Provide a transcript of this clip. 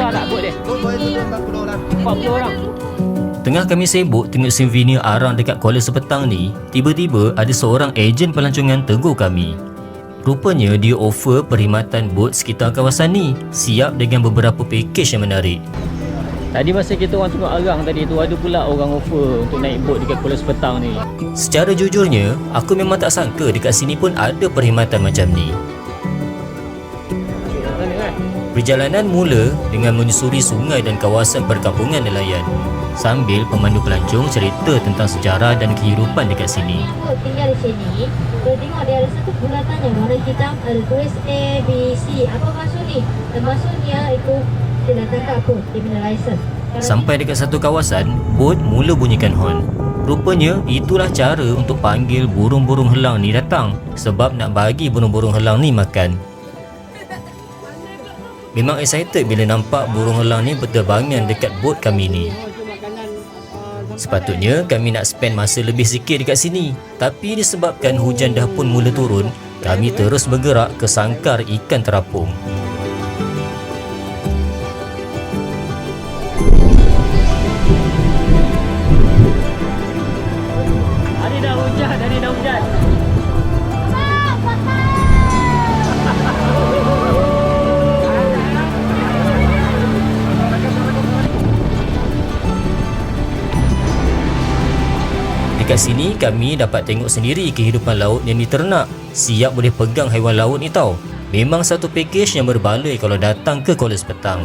Besar tak bot dia? Bot boleh turun 40 orang. 40 orang. Tengah kami sibuk tengok souvenir arang dekat Kuala Sepetang ni, tiba-tiba ada seorang ejen pelancongan tegur kami. Rupanya dia offer perkhidmatan bot sekitar kawasan ni, siap dengan beberapa pakej yang menarik. Tadi masa kita orang tengok arang tadi tu, ada pula orang offer untuk naik bot dekat Kuala Sepetang ni. Secara jujurnya, aku memang tak sangka dekat sini pun ada perkhidmatan macam ni. Perjalanan mula dengan menyusuri sungai dan kawasan perkampungan nelayan, sambil pemandu pelancong cerita tentang sejarah dan kehidupan dekat sini. Bot tinggal di sini, boleh tengok dia ada satu bulatan yang warna hitam, ada tulis A, B, C. Apa maksud ni? Dan maksudnya itu dia dah tangkap bot, dia punya license. Sampai dekat satu kawasan, bot mula bunyikan horn. Rupanya itulah cara untuk panggil burung-burung helang ni datang, sebab nak bagi burung-burung helang ni makan. Memang excited bila nampak burung helang ni berterbangan dekat bot kami ni. Sepatutnya kami nak spend masa lebih sikit dekat sini, tapi disebabkan hujan dah pun mula turun, kami terus bergerak ke sangkar ikan terapung. Hari dah hujan. Dekat sini kami dapat tengok sendiri kehidupan laut yang diternak. Siap boleh pegang haiwan laut ni tau. Memang satu pakej yang berbaloi kalau datang ke Kuala Sepetang.